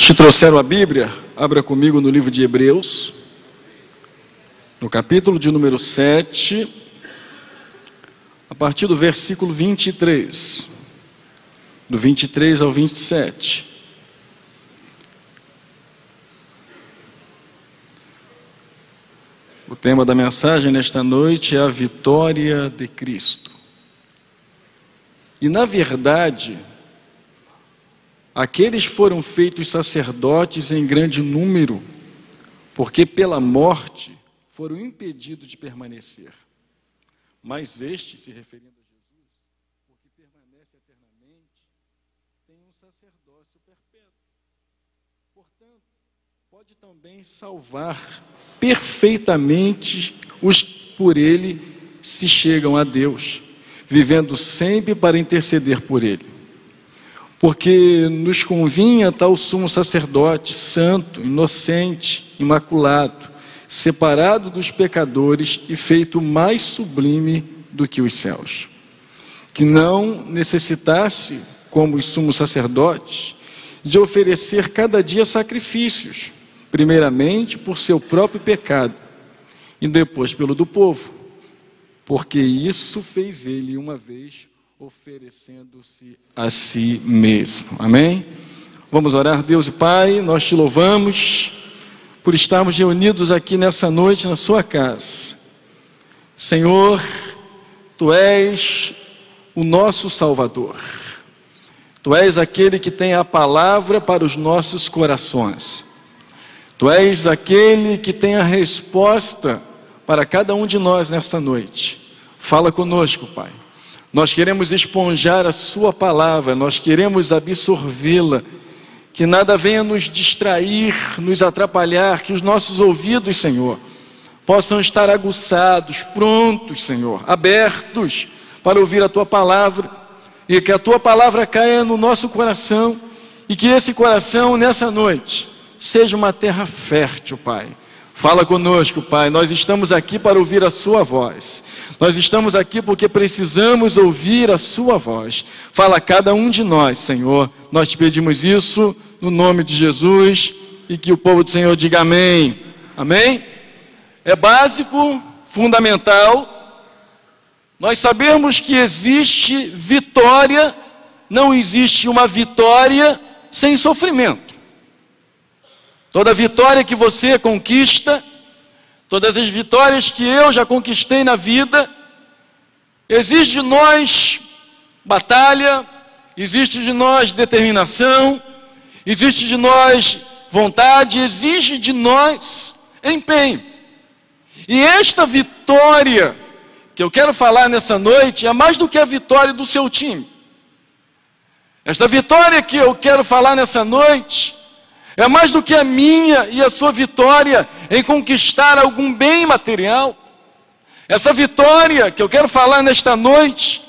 que trouxeram a Bíblia, abra comigo no livro de Hebreus, no capítulo de número 7, a partir do versículo 23, do 23 ao 27. O tema da mensagem nesta noite é a vitória de Cristo. E na verdade, aqueles foram feitos sacerdotes em grande número, porque pela morte foram impedidos de permanecer. Mas este, se referindo a Jesus, porque permanece eternamente, tem um sacerdócio perpétuo. Portanto, pode também salvar perfeitamente os por ele se chegam a Deus, vivendo sempre para interceder por ele. Porque nos convinha tal sumo sacerdote, santo, inocente, imaculado, separado dos pecadores e feito mais sublime do que os céus, que não necessitasse, como os sumos sacerdotes, de oferecer cada dia sacrifícios, primeiramente por seu próprio pecado e depois pelo do povo, porque isso fez ele uma vez, oferecendo-se a si mesmo. Amém? Vamos orar. Deus e Pai, nós te louvamos por estarmos reunidos aqui nessa noite na sua casa. Senhor, Tu és o nosso Salvador. Tu és aquele que tem a palavra para os nossos corações. Tu és aquele que tem a resposta para cada um de nós nesta noite. Fala conosco, Pai. Nós queremos esponjar a sua palavra, nós queremos absorvê-la, que nada venha nos distrair, nos atrapalhar, que os nossos ouvidos, Senhor, possam estar aguçados, prontos, Senhor, abertos para ouvir a tua palavra, e que a tua palavra caia no nosso coração, e que esse coração, nessa noite, seja uma terra fértil, Pai. Fala conosco, Pai, nós estamos aqui para ouvir a sua voz. Nós estamos aqui porque precisamos ouvir a sua voz. Fala a cada um de nós, Senhor. Nós te pedimos isso no nome de Jesus e que o povo do Senhor diga amém. Amém? É básico, fundamental, nós sabemos que existe vitória, não existe uma vitória sem sofrimento. Toda vitória que você conquista, todas as vitórias que eu já conquistei na vida, exige de nós batalha, existe de nós determinação, existe de nós vontade, exige de nós empenho. E esta vitória que eu quero falar nessa noite é mais do que a vitória do seu time. Esta vitória que eu quero falar nessa noite é mais do que a minha e a sua vitória em conquistar algum bem material. Essa vitória que eu quero falar nesta noite,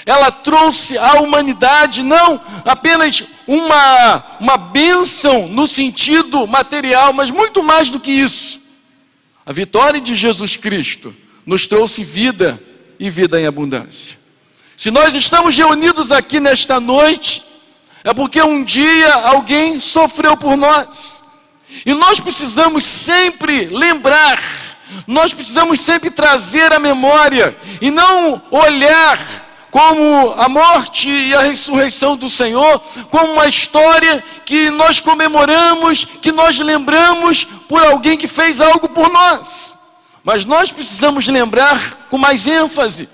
ela trouxe à humanidade não apenas uma bênção no sentido material, mas muito mais do que isso. A vitória de Jesus Cristo nos trouxe vida e vida em abundância. Se nós estamos reunidos aqui nesta noite, é porque um dia alguém sofreu por nós. E nós precisamos sempre lembrar, nós precisamos sempre trazer à memória, e não olhar como a morte e a ressurreição do Senhor, como uma história que nós comemoramos, que nós lembramos por alguém que fez algo por nós. Mas nós precisamos lembrar com mais ênfase.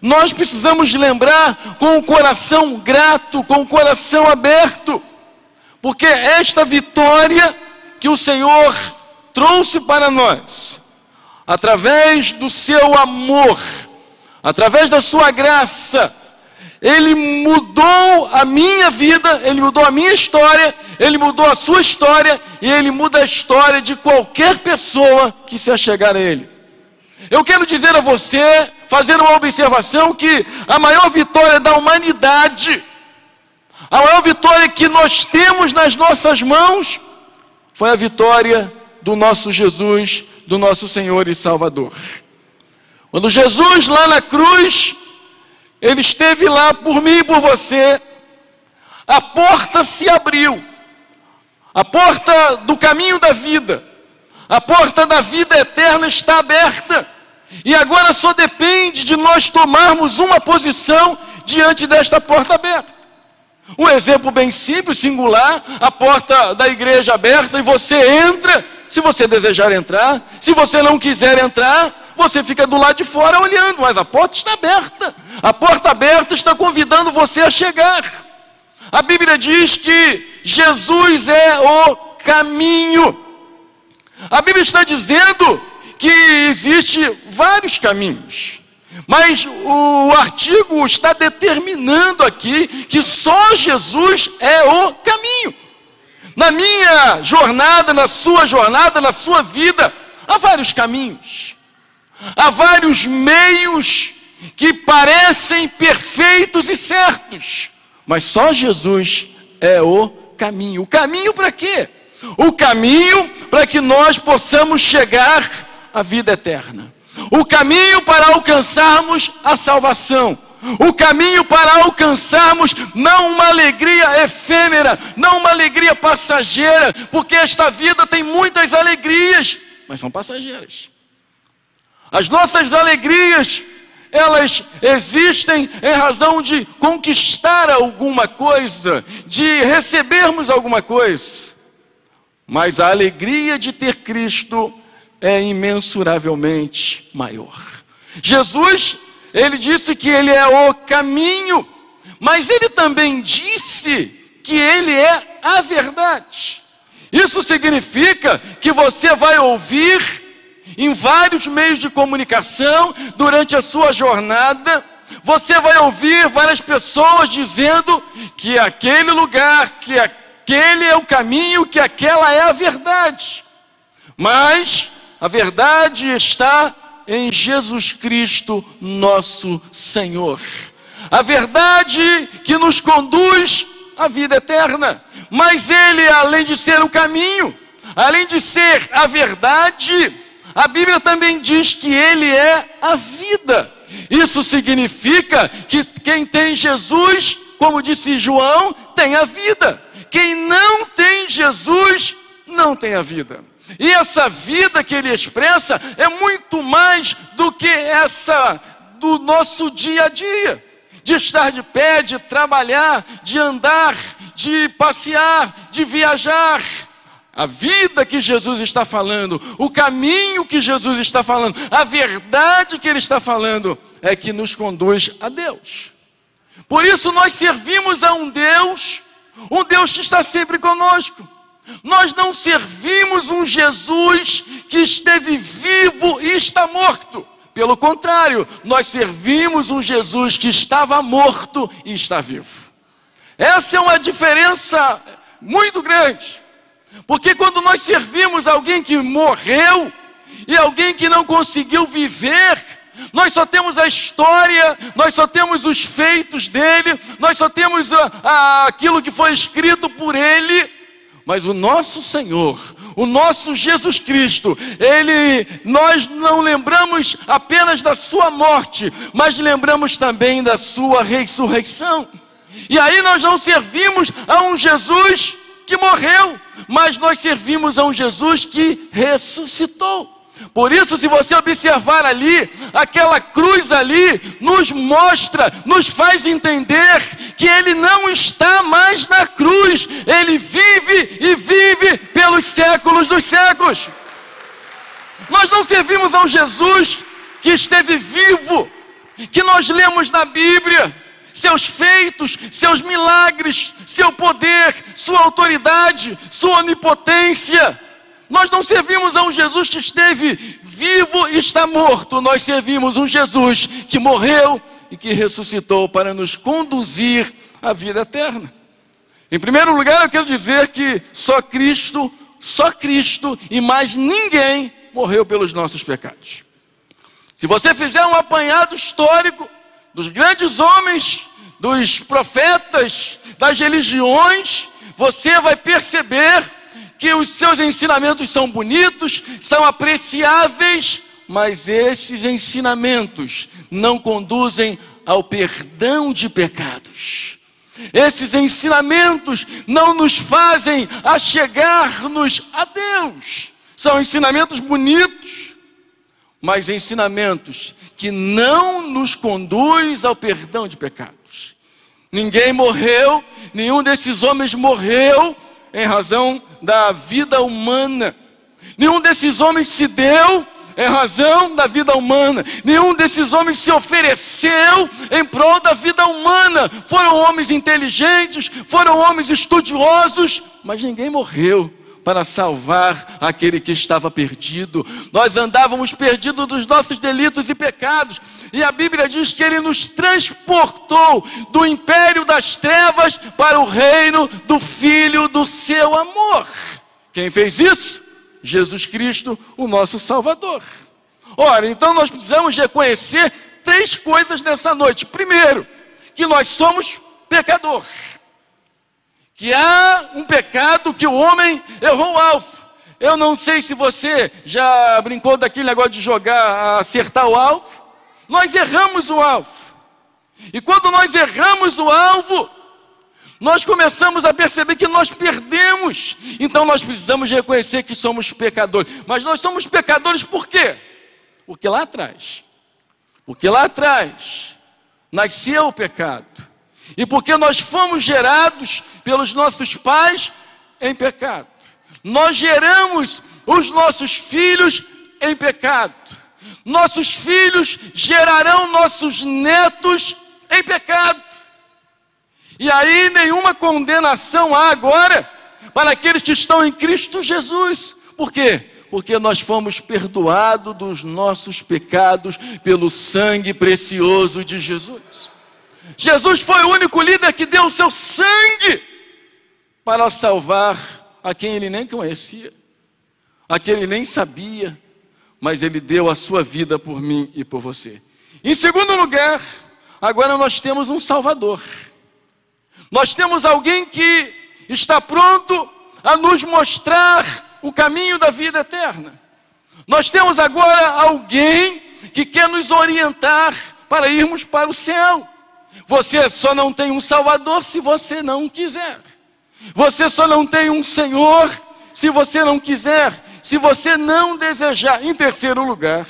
Nós precisamos lembrar com o coração grato, com o coração aberto, porque esta vitória que o Senhor trouxe para nós, através do seu amor, através da sua graça, Ele mudou a minha vida, Ele mudou a minha história, Ele mudou a sua história, e Ele muda a história de qualquer pessoa que se achegar a Ele. Eu quero dizer a você, fazer uma observação, que a maior vitória da humanidade, a maior vitória que nós temos nas nossas mãos, foi a vitória do nosso Jesus, do nosso Senhor e Salvador. Quando Jesus lá na cruz, Ele esteve lá por mim e por você, a porta se abriu. A porta do caminho da vida, a porta da vida eterna está aberta. E agora só depende de nós tomarmos uma posição diante desta porta aberta. Um exemplo bem simples, singular: a porta da igreja aberta, e você entra, se você desejar entrar. Se você não quiser entrar, você fica do lado de fora olhando, mas a porta está aberta. A porta aberta está convidando você a chegar. A Bíblia diz que Jesus é o caminho. A Bíblia está dizendo que existe vários caminhos, mas o artigo está determinando aqui que só Jesus é o caminho. Na minha jornada, na sua vida, há vários caminhos, há vários meios que parecem perfeitos e certos, mas só Jesus é o caminho. O caminho para quê? O caminho para que nós possamos chegar à vida eterna. O caminho para alcançarmos a salvação. O caminho para alcançarmos não uma alegria efêmera, não uma alegria passageira, porque esta vida tem muitas alegrias, mas são passageiras. As nossas alegrias, elas existem em razão de conquistar alguma coisa, de recebermos alguma coisa. Mas a alegria de ter Cristo é imensuravelmente maior. Jesus, ele disse que ele é o caminho, mas ele também disse que ele é a verdade. Isso significa que você vai ouvir em vários meios de comunicação durante a sua jornada. Você vai ouvir várias pessoas dizendo que aquele lugar, que aquele é o caminho, que aquela é a verdade. Mas a verdade está em Jesus Cristo, nosso Senhor. A verdade que nos conduz à vida eterna. Mas ele, além de ser o caminho, além de ser a verdade, a Bíblia também diz que ele é a vida. Isso significa que quem tem Jesus, como disse João, tem a vida. Quem não tem Jesus, não tem a vida. E essa vida que ele expressa é muito mais do que essa do nosso dia a dia. De estar de pé, de trabalhar, de andar, de passear, de viajar. A vida que Jesus está falando, o caminho que Jesus está falando, a verdade que ele está falando é que nos conduz a Deus. Por isso nós servimos a um Deus que está sempre conosco. Nós não servimos um Jesus que esteve vivo e está morto. Pelo contrário, nós servimos um Jesus que estava morto e está vivo. Essa é uma diferença muito grande. Porque quando nós servimos alguém que morreu e alguém que não conseguiu viver, nós só temos a história, nós só temos os feitos dele, nós só temos aquilo que foi escrito por ele. Mas o nosso Senhor, o nosso Jesus Cristo, nós não lembramos apenas da sua morte, mas lembramos também da sua ressurreição. E aí nós não servimos a um Jesus que morreu, mas nós servimos a um Jesus que ressuscitou. Por isso, se você observar ali, aquela cruz ali nos mostra, nos faz entender que ele não está mais na cruz, ele vive e vive pelos séculos dos séculos. Nós não servimos a um Jesus que esteve vivo, que nós lemos na Bíblia, seus feitos, seus milagres, seu poder, sua autoridade, sua onipotência. Nós não servimos a um Jesus que esteve vivo e está morto. Nós servimos um Jesus que morreu e que ressuscitou para nos conduzir à vida eterna. Em primeiro lugar, eu quero dizer que só Cristo e mais ninguém morreu pelos nossos pecados. Se você fizer um apanhado histórico dos grandes homens, dos profetas, das religiões, você vai perceber que os seus ensinamentos são bonitos, são apreciáveis, mas esses ensinamentos não conduzem ao perdão de pecados. Esses ensinamentos não nos fazem achegar-nos a Deus. São ensinamentos bonitos, mas ensinamentos que não nos conduz ao perdão de pecados. Ninguém morreu, nenhum desses homens morreu em razão da vida humana. Nenhum desses homens se deu em razão da vida humana. Nenhum desses homens se ofereceu em prol da vida humana. Foram homens inteligentes, foram homens estudiosos, mas ninguém morreu para salvar aquele que estava perdido. Nós andávamos perdidos dos nossos delitos e pecados, e a Bíblia diz que Ele nos transportou do império das trevas para o reino do Filho do seu amor. Quem fez isso? Jesus Cristo, o nosso Salvador. Ora, então nós precisamos reconhecer 3 coisas nessa noite. Primeiro, que nós somos pecador. Que há um pecado que o homem errou o alvo. Eu não sei se você já brincou daquele negócio de jogar, acertar o alvo. Nós erramos o alvo. E quando nós erramos o alvo, nós começamos a perceber que nós perdemos. Então nós precisamos reconhecer que somos pecadores. Mas nós somos pecadores por quê? Porque lá atrás nasceu o pecado. E porque nós fomos gerados pelos nossos pais em pecado. Nós geramos os nossos filhos em pecado. Nossos filhos gerarão nossos netos em pecado. E aí nenhuma condenação há agora para aqueles que estão em Cristo Jesus. Por quê? Porque nós fomos perdoados dos nossos pecados pelo sangue precioso de Jesus. Jesus foi o único líder que deu o seu sangue para salvar a quem ele nem conhecia, a quem ele nem sabia, mas ele deu a sua vida por mim e por você. Em segundo lugar, agora nós temos um Salvador. Nós temos alguém que está pronto a nos mostrar o caminho da vida eterna. Nós temos agora alguém que quer nos orientar para irmos para o céu. Você só não tem um Salvador se você não quiser. Você só não tem um Senhor se você não quiser, se você não desejar. Em terceiro lugar,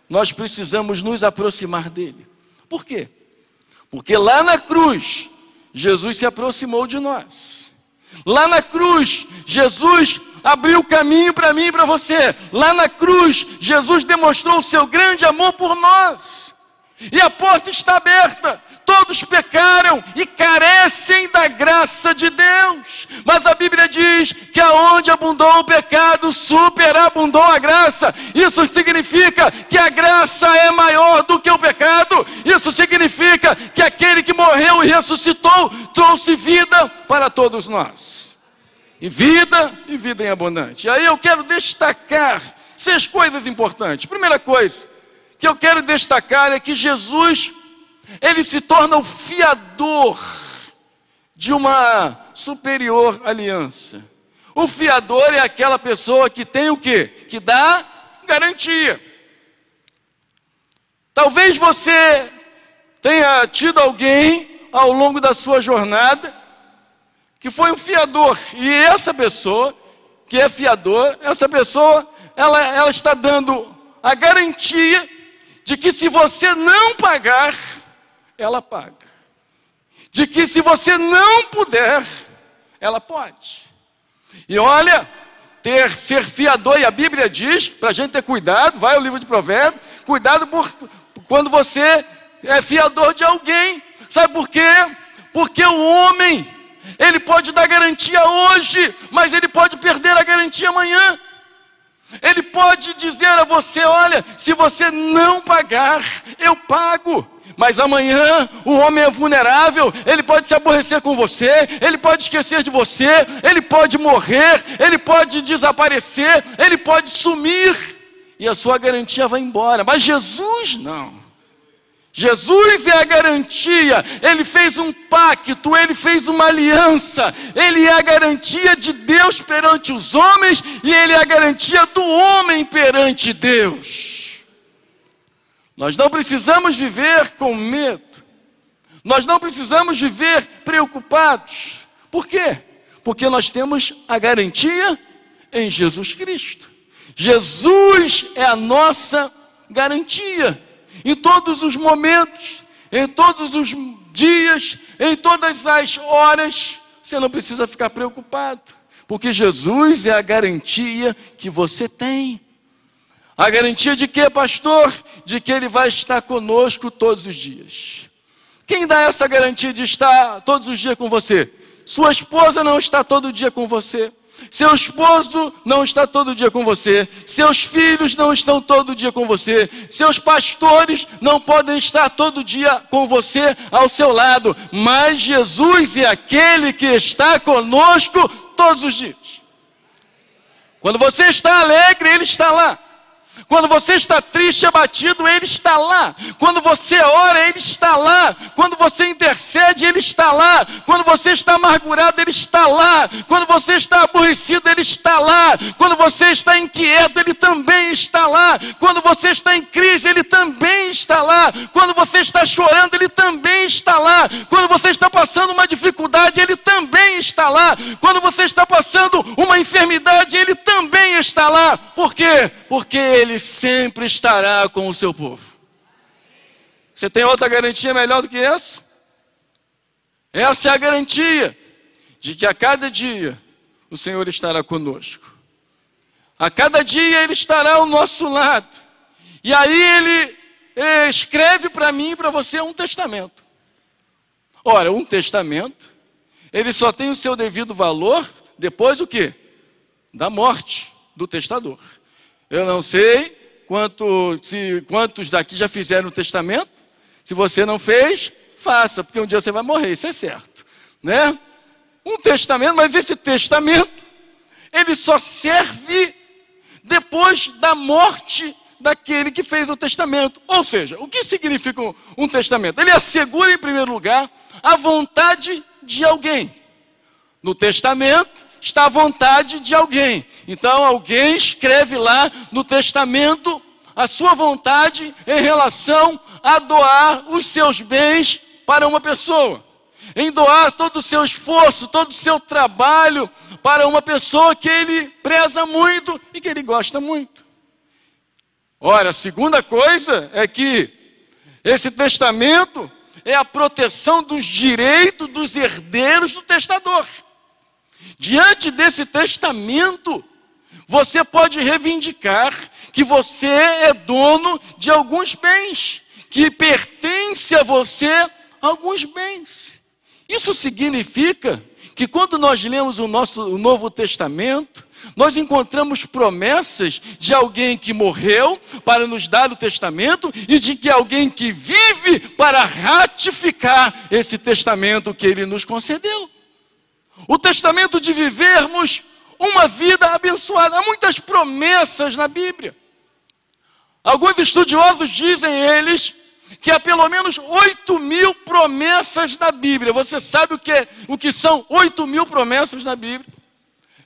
nós precisamos nos aproximar dele. Por quê? Porque lá na cruz, Jesus se aproximou de nós. Lá na cruz, Jesus abriu o caminho para mim e para você. Lá na cruz, Jesus demonstrou o seu grande amor por nós. E a porta está aberta. Todos pecaram e carecem da graça de Deus. Mas a Bíblia diz que aonde abundou o pecado, superabundou a graça. Isso significa que a graça é maior do que o pecado. Isso significa que aquele que morreu e ressuscitou trouxe vida para todos nós. E vida em abundante. E aí eu quero destacar 6 coisas importantes. Primeira coisa que eu quero destacar é que Jesus, ele se torna o fiador de uma superior aliança. O fiador é aquela pessoa que tem o quê? Que dá garantia. Talvez você tenha tido alguém ao longo da sua jornada que foi um fiador. E essa pessoa que é fiador, essa pessoa, ela está dando a garantia de que se você não pagar, ela paga. De que se você não puder, ela pode. E olha, ser fiador, e a Bíblia diz, para a gente ter cuidado, vai ao livro de Provérbios, cuidado quando você é fiador de alguém. Sabe por quê? Porque o homem, ele pode dar garantia hoje, mas ele pode perder a garantia amanhã. Ele pode dizer a você, olha, se você não pagar, eu pago. Mas amanhã o homem é vulnerável, ele pode se aborrecer com você, ele pode esquecer de você, ele pode morrer, ele pode desaparecer, ele pode sumir e a sua garantia vai embora. Mas Jesus não. Jesus é a garantia, ele fez um pacto, ele fez uma aliança, ele é a garantia de Deus perante os homens e ele é a garantia do homem perante Deus. Nós não precisamos viver com medo, Nós não precisamos viver preocupados. Por quê? Porque nós temos a garantia em Jesus Cristo. Jesus é a nossa garantia. Em todos os momentos, em todos os dias, em todas as horas, você não precisa ficar preocupado. Porque Jesus é a garantia que você tem. A garantia de quê, pastor? De que Ele vai estar conosco todos os dias. Quem dá essa garantia de estar todos os dias com você? Sua esposa não está todo dia com você. Seu esposo não está todo dia com você. Seus filhos não estão todo dia com você. Seus pastores não podem estar todo dia com você ao seu lado. Mas Jesus é aquele que está conosco todos os dias. Quando você está alegre, Ele está lá. Quando você está triste, abatido, Ele está lá. Quando você ora, Ele está lá. Quando você intercede, Ele está lá. Quando você está amargurado, Ele está lá. Quando você está aborrecido, Ele está lá. Quando você está inquieto, Ele também está lá. Quando você está em crise, Ele também está lá. Quando você está chorando, Ele também está lá. Quando você está passando uma dificuldade, Ele também está lá. Quando você está passando uma enfermidade, Ele também está lá. Por quê? Porque Ele sempre estará com o seu povo. Você tem outra garantia melhor do que essa? Essa é a garantia de que a cada dia o Senhor estará conosco. A cada dia Ele estará ao nosso lado. E aí Ele escreve para mim e para você um testamento. Ora, um testamento, ele só tem o seu devido valor depois o quê? Da morte do testador. Eu não sei quantos daqui já fizeram o testamento. Se você não fez, faça, porque um dia você vai morrer, isso é certo, né? Um testamento, mas esse testamento, ele só serve depois da morte daquele que fez o testamento. Ou seja, o que significa um testamento? Ele assegura, em primeiro lugar, a vontade de alguém. No testamento está a vontade de alguém. Então alguém escreve lá no testamento a sua vontade em relação a doar os seus bens para uma pessoa. Em doar todo o seu esforço, todo o seu trabalho para uma pessoa que ele preza muito e que ele gosta muito. Ora, a segunda coisa é que esse testamento é a proteção dos direitos dos herdeiros do testador. Diante desse testamento, você pode reivindicar que você é dono de alguns bens, que pertence a você alguns bens. Isso significa que quando nós lemos o Novo Testamento, nós encontramos promessas de alguém que morreu para nos dar o testamento e de que alguém que vive para ratificar esse testamento que ele nos concedeu. O testamento de vivermos uma vida abençoada. Há muitas promessas na Bíblia. Alguns estudiosos dizem eles que há pelo menos 8.000 promessas na Bíblia. Você sabe o que são 8.000 promessas na Bíblia?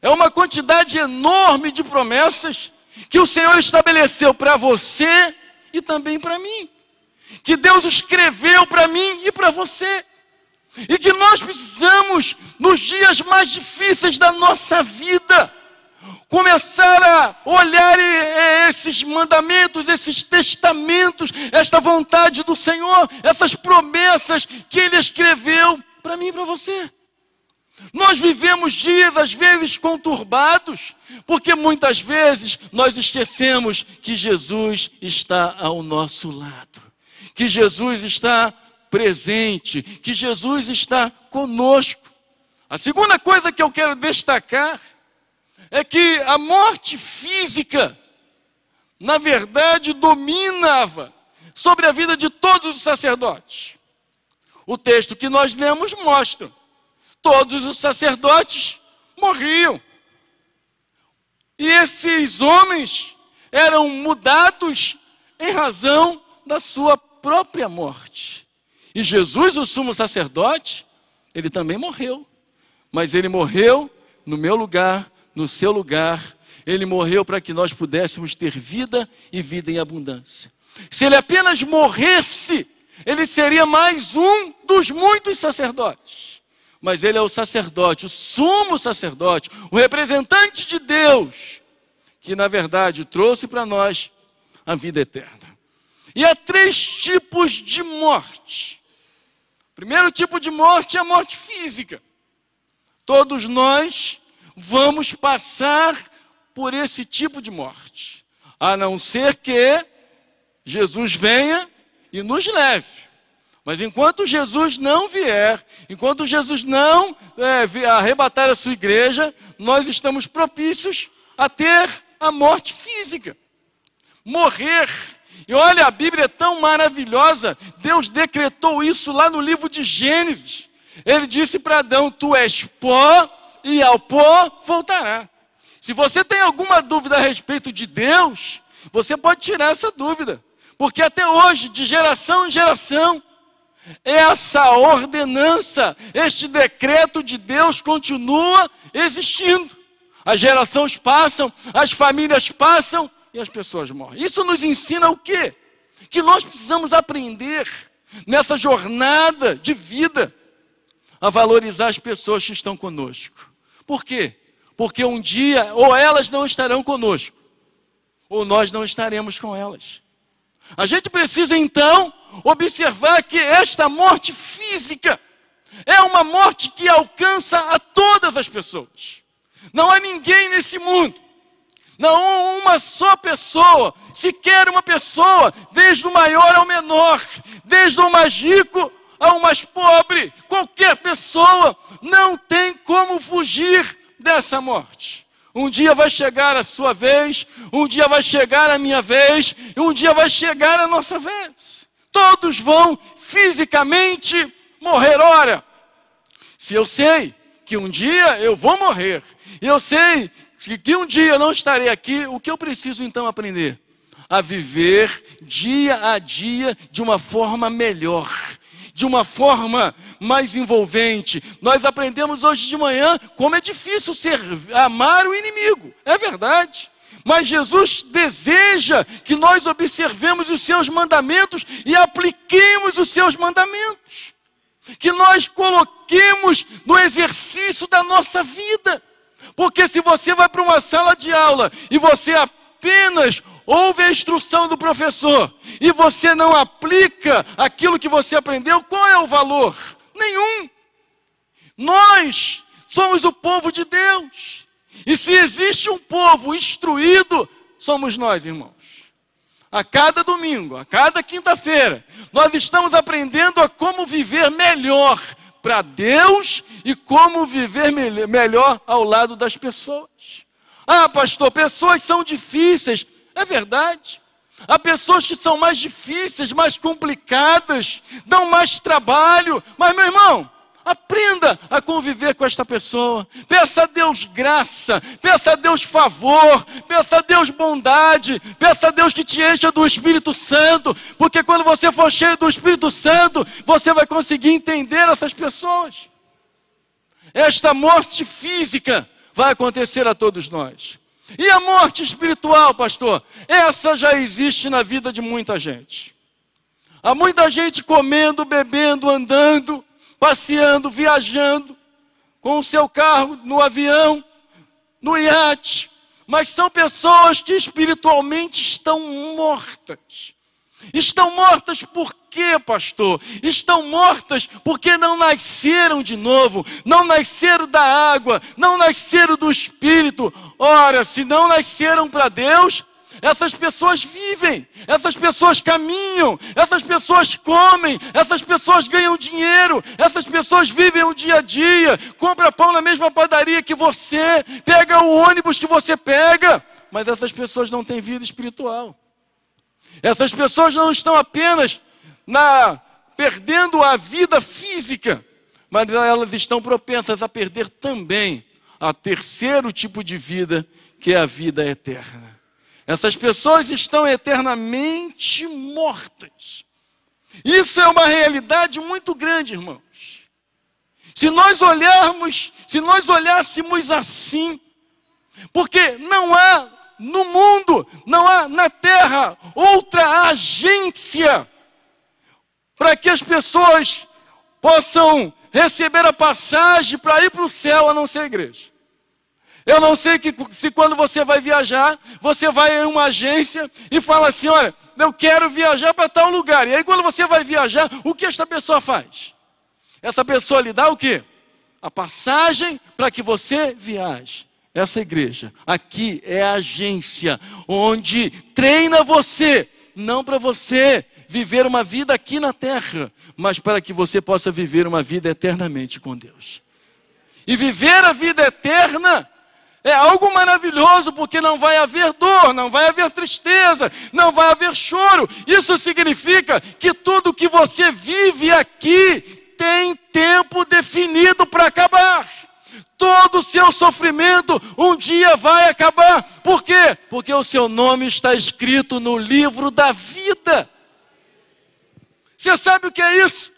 É uma quantidade enorme de promessas que o Senhor estabeleceu para você e também para mim. Que Deus escreveu para mim e para você. E que nós precisamos, nos dias mais difíceis da nossa vida, começar a olhar esses mandamentos, esses testamentos, esta vontade do Senhor, essas promessas que Ele escreveu para mim e para você. Nós vivemos dias, às vezes, conturbados, porque muitas vezes nós esquecemos que Jesus está ao nosso lado, que Jesus está presente, que Jesus está conosco. A segunda coisa que eu quero destacar é que a morte física, na verdade, dominava sobre a vida de todos os sacerdotes. O texto que nós lemos mostra: todos os sacerdotes morriam. E esses homens eram mudados em razão da sua própria morte. E Jesus, o sumo sacerdote, ele também morreu. Mas ele morreu no meu lugar, no seu lugar. Ele morreu para que nós pudéssemos ter vida e vida em abundância. Se ele apenas morresse, ele seria mais um dos muitos sacerdotes. Mas ele é o sacerdote, o sumo sacerdote, o representante de Deus, que na verdade trouxe para nós a vida eterna. E há 3 tipos de morte. O primeiro tipo de morte é a morte física. Todos nós vamos passar por esse tipo de morte, a não ser que Jesus venha e nos leve. Mas enquanto Jesus não vier, enquanto Jesus não arrebatar a sua igreja, nós estamos propícios a ter a morte física, morrer. E olha, a Bíblia é tão maravilhosa, Deus decretou isso lá no livro de Gênesis. Ele disse para Adão: tu és pó e ao pó voltará. Se você tem alguma dúvida a respeito de Deus, você pode tirar essa dúvida, porque até hoje, de geração em geração, essa ordenança, este decreto de Deus continua existindo. As gerações passam, as famílias passam e as pessoas morrem. Isso nos ensina o quê? Que nós precisamos aprender nessa jornada de vida a valorizar as pessoas que estão conosco. Por quê? Porque um dia ou elas não estarão conosco, ou nós não estaremos com elas. A gente precisa então observar que esta morte física é uma morte que alcança a todas as pessoas. Não há ninguém nesse mundo, não há uma só pessoa, sequer uma pessoa, desde o maior ao menor, desde o mais rico ao mais pobre, qualquer pessoa não tem como fugir dessa morte. Um dia vai chegar a sua vez, um dia vai chegar a minha vez, e um dia vai chegar a nossa vez. Todos vão fisicamente morrer. Ora, se eu sei que um dia eu vou morrer, e eu sei que um dia eu não estarei aqui, o que eu preciso então aprender? A viver dia a dia de uma forma melhor, de uma forma mais envolvente. Nós aprendemos hoje de manhã como é difícil amar o inimigo. É verdade. Mas Jesus deseja que nós observemos os seus mandamentos e apliquemos os seus mandamentos. Que nós coloquemos no exercício da nossa vida. Porque se você vai para uma sala de aula e você apenas ouve a instrução do professor e você não aplica aquilo que você aprendeu, qual é o valor? Nenhum. Nós somos o povo de Deus. E se existe um povo instruído, somos nós, irmãos. A cada domingo, a cada quinta-feira, nós estamos aprendendo a como viver melhor para Deus e como viver melhor ao lado das pessoas. Ah, pastor, pessoas são difíceis. É verdade. Há pessoas que são mais difíceis, mais complicadas, dão mais trabalho. Mas, meu irmão, aprenda a conviver com esta pessoa. Peça a Deus graça, peça a Deus favor, peça a Deus bondade, peça a Deus que te encha do Espírito Santo, porque quando você for cheio do Espírito Santo, você vai conseguir entender essas pessoas. Esta morte física vai acontecer a todos nós. E a morte espiritual, pastor? Essa já existe na vida de muita gente. Há muita gente comendo, bebendo, andando, passeando, viajando, com o seu carro, no avião, no iate. Mas são pessoas que espiritualmente estão mortas. Estão mortas por quê, pastor? Estão mortas porque não nasceram de novo, não nasceram da água, não nasceram do Espírito. Ora, se não nasceram para Deus, essas pessoas vivem, essas pessoas caminham, essas pessoas comem, essas pessoas ganham dinheiro, essas pessoas vivem o dia a dia, compra pão na mesma padaria que você, pega o ônibus que você pega, mas essas pessoas não têm vida espiritual. Essas pessoas não estão apenas perdendo a vida física, mas elas estão propensas a perder também a terceiro tipo de vida, que é a vida eterna. Essas pessoas estão eternamente mortas. Isso é uma realidade muito grande, irmãos. Se nós olhássemos assim, porque não há no mundo, não há na terra outra agência para que as pessoas possam receber a passagem para ir para o céu, a não ser a igreja. Eu não sei se quando você vai viajar, você vai em uma agência e fala assim, olha, eu quero viajar para tal lugar. E aí quando você vai viajar, o que esta pessoa faz? Essa pessoa lhe dá o quê? A passagem para que você viaje. Essa igreja aqui é a agência onde treina você, não para você viver uma vida aqui na terra, mas para que você possa viver uma vida eternamente com Deus. E viver a vida eterna é algo maravilhoso, porque não vai haver dor, não vai haver tristeza, não vai haver choro. Isso significa que tudo que você vive aqui tem tempo definido para acabar. Todo o seu sofrimento um dia vai acabar. Por quê? Porque o seu nome está escrito no livro da vida. Você sabe o que é isso?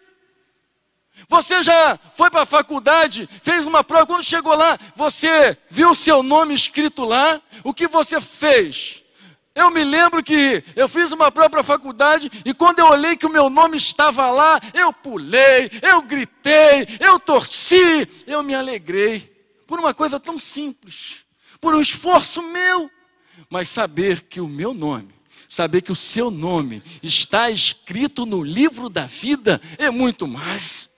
Você já foi para a faculdade, fez uma prova, quando chegou lá, você viu o seu nome escrito lá, o que você fez? Eu me lembro que eu fiz uma prova para a faculdade e quando eu olhei que o meu nome estava lá, eu pulei, eu gritei, eu torci, eu me alegrei. Por uma coisa tão simples, por um esforço meu, mas saber que o meu nome, saber que o seu nome está escrito no livro da vida é muito mais.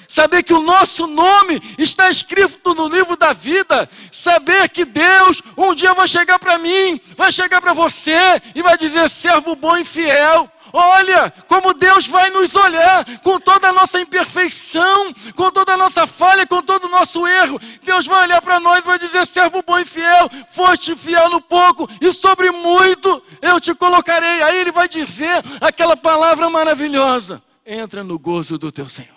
Saber que o nosso nome está escrito no livro da vida. Saber que Deus um dia vai chegar para mim, vai chegar para você e vai dizer, servo bom e fiel. Olha como Deus vai nos olhar com toda a nossa imperfeição, com toda a nossa falha, com todo o nosso erro. Deus vai olhar para nós e vai dizer, servo bom e fiel, foste fiel no pouco e sobre muito eu te colocarei. Aí Ele vai dizer aquela palavra maravilhosa, entra no gozo do teu Senhor.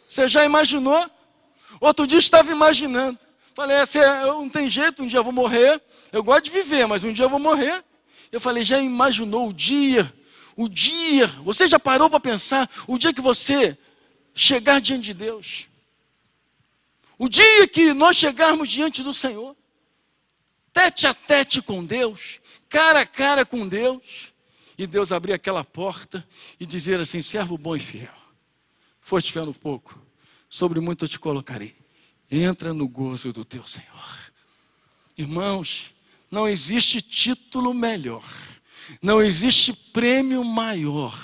Você já imaginou? Outro dia estava imaginando. Falei, não tem jeito, um dia eu vou morrer. Eu gosto de viver, mas um dia eu vou morrer. Eu falei, já imaginou o dia, você já parou para pensar o dia que você chegar diante de Deus? O dia que nós chegarmos diante do Senhor, tete a tete com Deus, cara a cara com Deus, e Deus abrir aquela porta e dizer assim, servo bom e fiel. Foste fiel no pouco, sobre muito eu te colocarei. Entra no gozo do teu Senhor. Irmãos, não existe título melhor, não existe prêmio maior,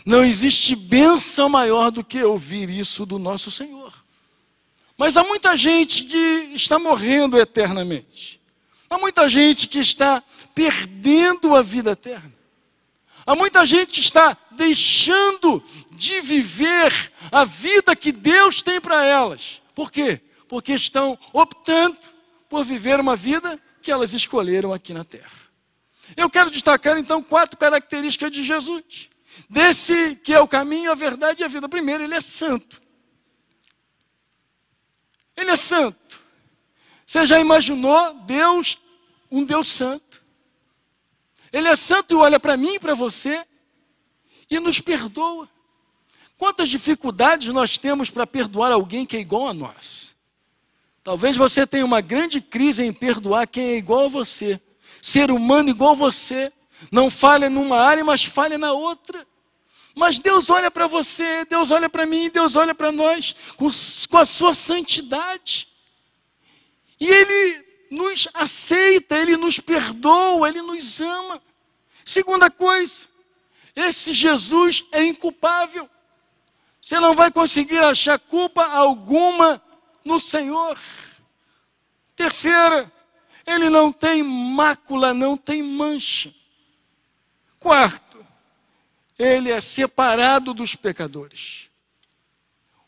não existe bênção maior do que ouvir isso do nosso Senhor. Mas há muita gente que está morrendo eternamente. Há muita gente que está perdendo a vida eterna. Há muita gente que está deixando de viver a vida que Deus tem para elas. Por quê? Porque estão optando por viver uma vida que elas escolheram aqui na terra. Eu quero destacar então 4 características de Jesus. Desse que é o caminho, a verdade e a vida. Primeiro, Ele é santo. Ele é santo. Você já imaginou Deus, um Deus santo? Ele é santo e olha para mim e para você e nos perdoa. Quantas dificuldades nós temos para perdoar alguém que é igual a nós? Talvez você tenha uma grande crise em perdoar quem é igual a você. Ser humano igual a você. Não falha numa área, mas falha na outra. Mas Deus olha para você, Deus olha para mim, Deus olha para nós com a sua santidade. E Ele nos aceita, Ele nos perdoa, Ele nos ama. Segunda coisa, esse Jesus é inculpável. Você não vai conseguir achar culpa alguma no Senhor. Terceira, Ele não tem mácula, não tem mancha. Quarto, Ele é separado dos pecadores.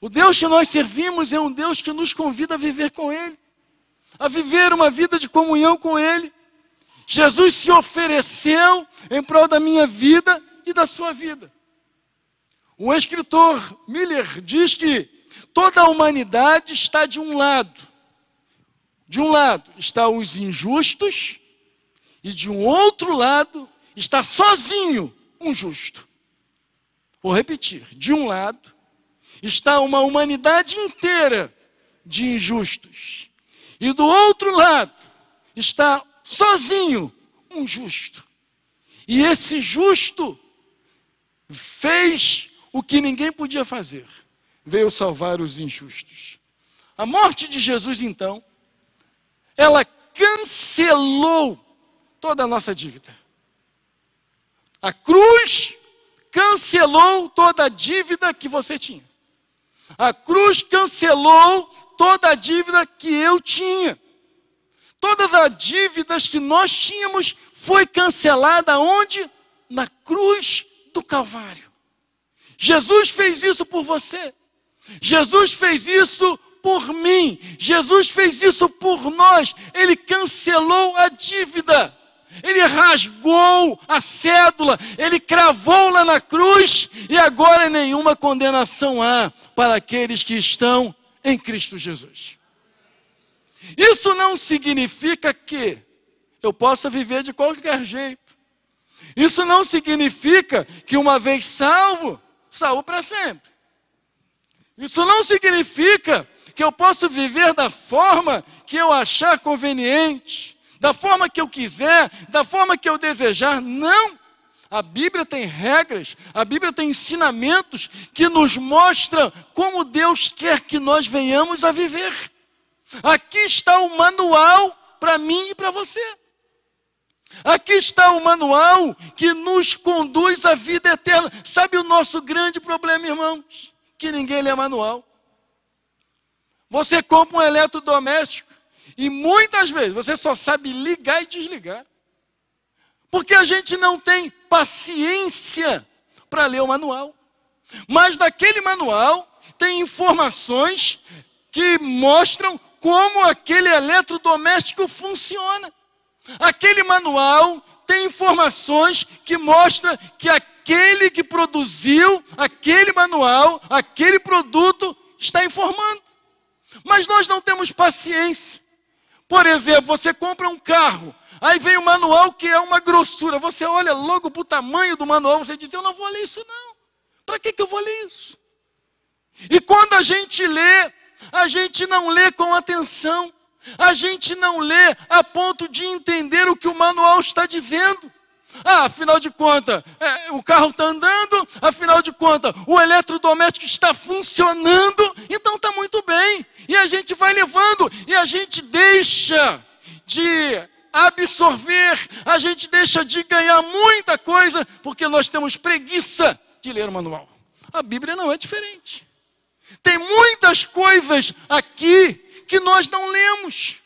O Deus que nós servimos é um Deus que nos convida a viver com Ele, a viver uma vida de comunhão com Ele. Jesus se ofereceu em prol da minha vida e da sua vida. O escritor Miller diz que toda a humanidade está de um lado. De um lado estão os injustos e de um outro lado está sozinho um justo. Vou repetir, de um lado está uma humanidade inteira de injustos e do outro lado está sozinho um justo. E esse justo fez o que ninguém podia fazer. veio salvar os injustos. A morte de Jesus, então, ela cancelou toda a nossa dívida. A cruz cancelou toda a dívida que você tinha. A cruz cancelou toda a dívida que eu tinha. Todas as dívidas que nós tínhamos foi cancelada onde? Na cruz do Calvário. Jesus fez isso por você. Jesus fez isso por mim. Jesus fez isso por nós. Ele cancelou a dívida. Ele rasgou a cédula. Ele cravou lá na cruz. E agora nenhuma condenação há para aqueles que estão em Cristo Jesus. Isso não significa que eu possa viver de qualquer jeito. Isso não significa que uma vez salvo para sempre. Isso não significa que eu posso viver da forma que eu achar conveniente, da forma que eu quiser, da forma que eu desejar. Não! A Bíblia tem regras, a Bíblia tem ensinamentos que nos mostram como Deus quer que nós venhamos a viver. Aqui está o manual para mim e para você. Aqui está o manual que nos conduz à vida eterna. Sabe o nosso grande problema, irmãos? Que ninguém lê manual. Você compra um eletrodoméstico e muitas vezes você só sabe ligar e desligar. Porque a gente não tem paciência para ler o manual. Mas naquele manual tem informações que mostram como aquele eletrodoméstico funciona. Aquele manual tem informações que mostram que aquele que produziu aquele manual, aquele produto, está informando. Mas nós não temos paciência. Por exemplo, você compra um carro, aí vem o manual que é uma grossura. Você olha logo para o tamanho do manual, você diz, eu não vou ler isso não. Para que eu vou ler isso? E quando a gente lê, a gente não lê com atenção. A gente não lê a ponto de entender o que o manual está dizendo. Afinal de contas, o carro está andando, afinal de contas, o eletrodoméstico está funcionando, então está muito bem. E a gente vai levando, e a gente deixa de absorver, a gente deixa de ganhar muita coisa, porque nós temos preguiça de ler o manual. A Bíblia não é diferente. Tem muitas coisas aqui que nós não lemos,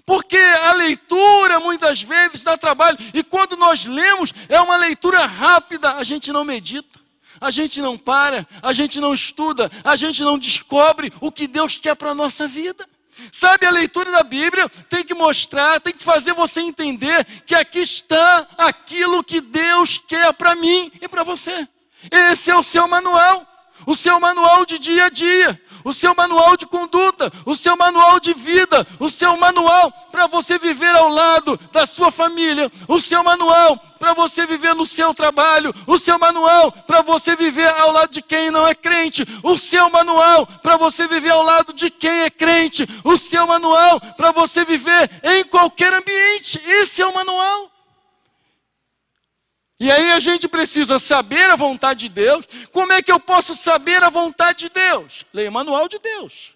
porque a leitura muitas vezes dá trabalho, e quando nós lemos, é uma leitura rápida, a gente não medita, a gente não para, a gente não estuda, a gente não descobre o que Deus quer para a nossa vida. Sabe, a leitura da Bíblia tem que mostrar, tem que fazer você entender que aqui está aquilo que Deus quer para mim e para você. Esse é o seu manual de dia a dia, o seu manual de conduta, o seu manual de vida, o seu manual para você viver ao lado da sua família, o seu manual para você viver no seu trabalho, o seu manual para você viver ao lado de quem não é crente, o seu manual para você viver ao lado de quem é crente, o seu manual para você viver em qualquer ambiente. Esse é o manual. E aí a gente precisa saber a vontade de Deus. Como é que eu posso saber a vontade de Deus? Leia o manual de Deus.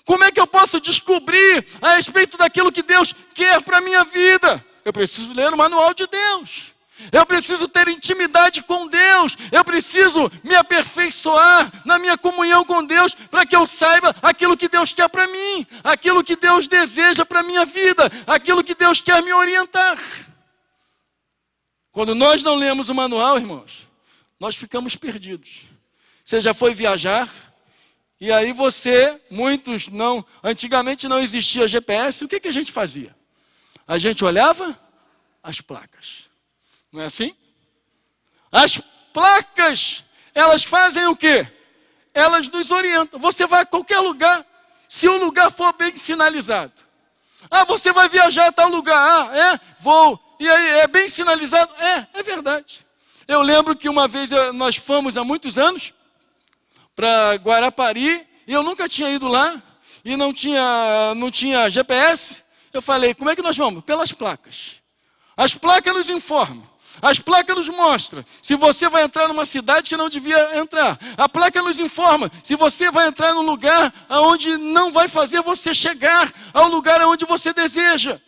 Como é que eu posso descobrir a respeito daquilo que Deus quer para a minha vida? Eu preciso ler o manual de Deus. Eu preciso ter intimidade com Deus. Eu preciso me aperfeiçoar na minha comunhão com Deus para que eu saiba aquilo que Deus quer para mim, aquilo que Deus deseja para a minha vida, aquilo que Deus quer me orientar. Quando nós não lemos o manual, irmãos, nós ficamos perdidos. Você já foi viajar, e aí muitos não, antigamente não existia GPS, o que a gente fazia? A gente olhava as placas, não é assim? As placas, elas fazem o quê? Elas nos orientam. Você vai a qualquer lugar, se o lugar for bem sinalizado. Você vai viajar a tal lugar, vou. E aí, é bem sinalizado? É verdade. Eu lembro que uma vez nós fomos, há muitos anos, para Guarapari, e eu nunca tinha ido lá, e não tinha GPS. Eu falei, como é que nós vamos? Pelas placas. As placas nos informam. As placas nos mostram se você vai entrar numa cidade que não devia entrar. A placa nos informa se você vai entrar num lugar onde não vai fazer você chegar ao lugar onde você deseja.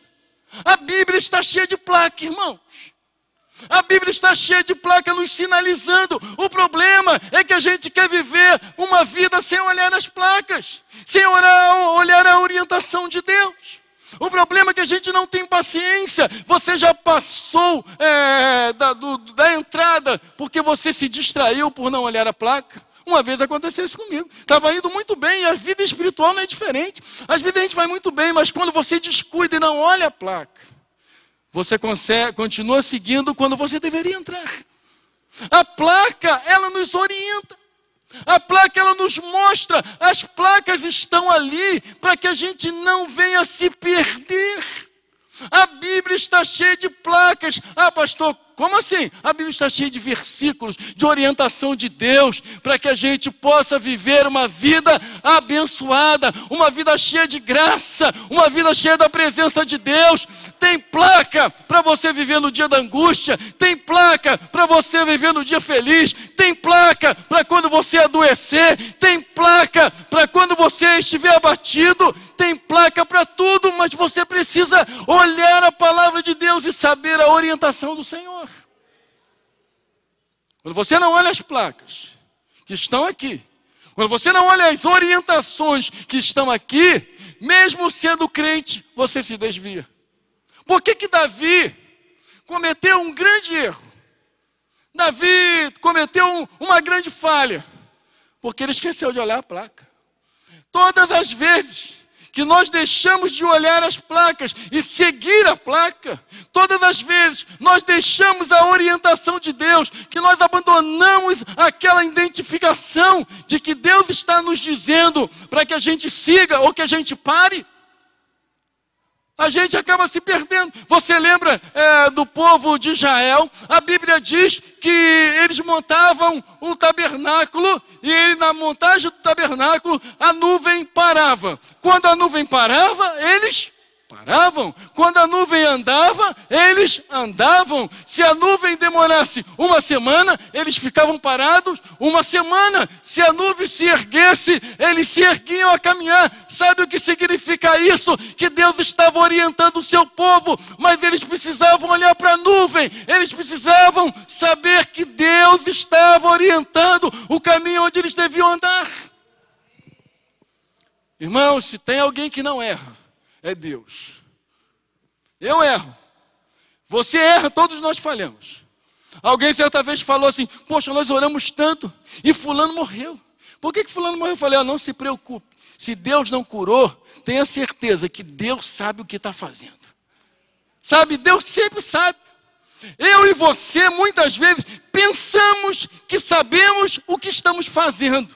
A Bíblia está cheia de placa, irmãos. A Bíblia está cheia de placa nos sinalizando. O problema é que a gente quer viver uma vida sem olhar as placas, sem olhar a orientação de Deus. O problema é que a gente não tem paciência. Você já passou da entrada porque você se distraiu por não olhar a placa? Uma vez aconteceu isso comigo. Estava indo muito bem e a vida espiritual não é diferente. Às vezes a gente vai muito bem, mas quando você descuida e não olha a placa, você continua seguindo quando você deveria entrar. A placa, ela nos orienta. A placa, ela nos mostra. As placas estão ali para que a gente não venha se perder. A Bíblia está cheia de placas. Ah, pastor, como assim? A Bíblia está cheia de versículos, de orientação de Deus, para que a gente possa viver uma vida abençoada, uma vida cheia de graça, uma vida cheia da presença de Deus. Tem placa para você viver no dia da angústia, tem placa para você viver no dia feliz, tem placa para quando você adoecer, tem placa para quando você estiver abatido, tem placa para tudo, mas você precisa olhar a palavra de Deus e saber a orientação do Senhor. Quando você não olha as placas que estão aqui, quando você não olha as orientações que estão aqui, mesmo sendo crente, você se desvia. Por que Davi cometeu um grande erro? Davi cometeu uma grande falha, porque ele esqueceu de olhar a placa. Todas as vezes que nós deixamos de olhar as placas e seguir a placa, todas as vezes nós deixamos a orientação de Deus, que nós abandonamos aquela identificação de que Deus está nos dizendo para que a gente siga ou que a gente pare, a gente acaba se perdendo. Você lembra do povo de Israel? A Bíblia diz que eles montavam um tabernáculo e na montagem do tabernáculo a nuvem parava. Quando a nuvem parava, eles paravam. Quando a nuvem andava, eles andavam. Se a nuvem demorasse uma semana, eles ficavam parados uma semana. Se a nuvem se erguesse, eles se erguiam a caminhar. Sabe o que significa isso? Que Deus estava orientando o seu povo, mas eles precisavam olhar para a nuvem. Eles precisavam saber que Deus estava orientando o caminho onde eles deviam andar. Irmãos, se tem alguém que não erra, é Deus. Eu erro. Você erra, todos nós falhamos. Alguém certa vez falou assim: poxa, nós oramos tanto e fulano morreu. Por que fulano morreu? Eu falei: não se preocupe. Se Deus não curou, tenha certeza que Deus sabe o que está fazendo. Sabe, Deus sempre sabe. Eu e você, muitas vezes, pensamos que sabemos o que estamos fazendo.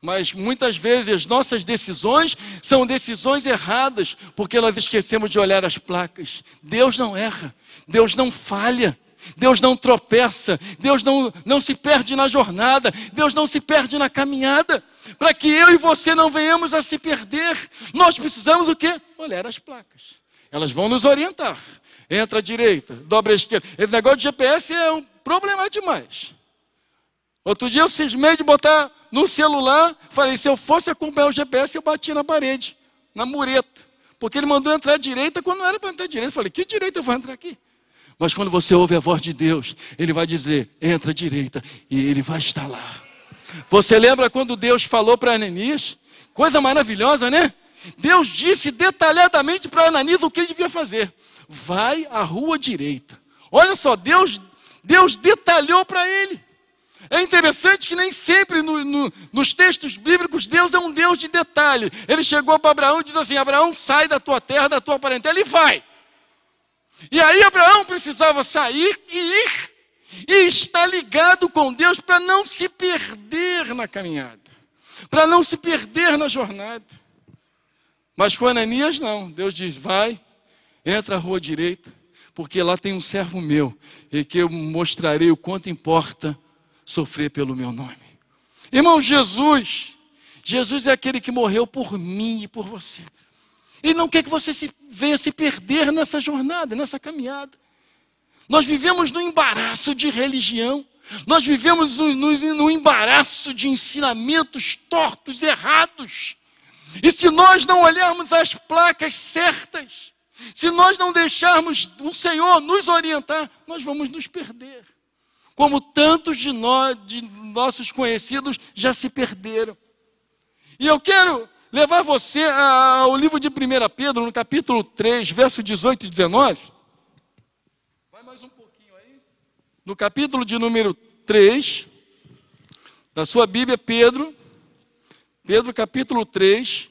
Mas muitas vezes as nossas decisões são decisões erradas, porque nós esquecemos de olhar as placas. Deus não erra, Deus não falha, Deus não tropeça, Deus não se perde na jornada, Deus não se perde na caminhada. Para que eu e você não venhamos a se perder, nós precisamos o quê? Olhar as placas. Elas vão nos orientar. Entra à direita, dobra à esquerda. Esse negócio de GPS é um problema demais. Outro dia eu cismei de botar no celular, falei: se eu fosse acompanhar o GPS, eu batia na parede, na mureta. Porque ele mandou entrar à direita quando não era para entrar à direita. Eu falei: que direita eu vou entrar aqui? Mas quando você ouve a voz de Deus, Ele vai dizer: entra à direita, e Ele vai estar lá. Você lembra quando Deus falou para Ananias? Coisa maravilhosa, né? Deus disse detalhadamente para Ananias o que ele devia fazer. Vai à rua direita. Olha só, Deus detalhou para ele. É interessante que nem sempre nos textos bíblicos Deus é um Deus de detalhe. Ele chegou para Abraão e diz assim: Abraão, sai da tua terra, da tua parentela e vai. E aí Abraão precisava sair e ir. E estar ligado com Deus para não se perder na caminhada. Para não se perder na jornada. Mas com Ananias não. Deus diz: vai, entra à rua direita, porque lá tem um servo meu, e que eu mostrarei o quanto importa sofrer pelo meu nome. Irmão, Jesus é aquele que morreu por mim e por você. Ele não quer que você venha se perder nessa jornada, nessa caminhada. Nós vivemos no embaraço de religião. Nós vivemos no embaraço de ensinamentos tortos, errados. E se nós não olharmos as placas certas, se nós não deixarmos o Senhor nos orientar, nós vamos nos perder. Como tantos de nossos conhecidos já se perderam. E eu quero levar você ao livro de 1 Pedro, no capítulo 3, verso 18 e 19. Vai mais um pouquinho aí. No capítulo de número 3, da sua Bíblia, Pedro capítulo 3,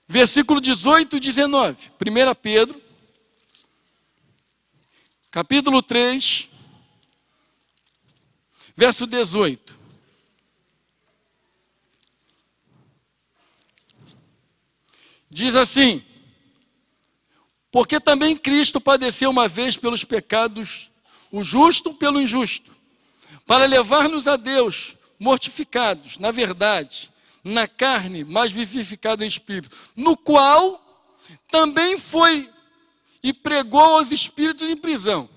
versículo 18 e 19. 1 Pedro, capítulo 3, verso 18. Diz assim: porque também Cristo padeceu uma vez pelos pecados, o justo pelo injusto, para levar-nos a Deus, mortificados, na verdade, na carne, mas vivificado em espírito, no qual também foi e pregou aos espíritos em prisão.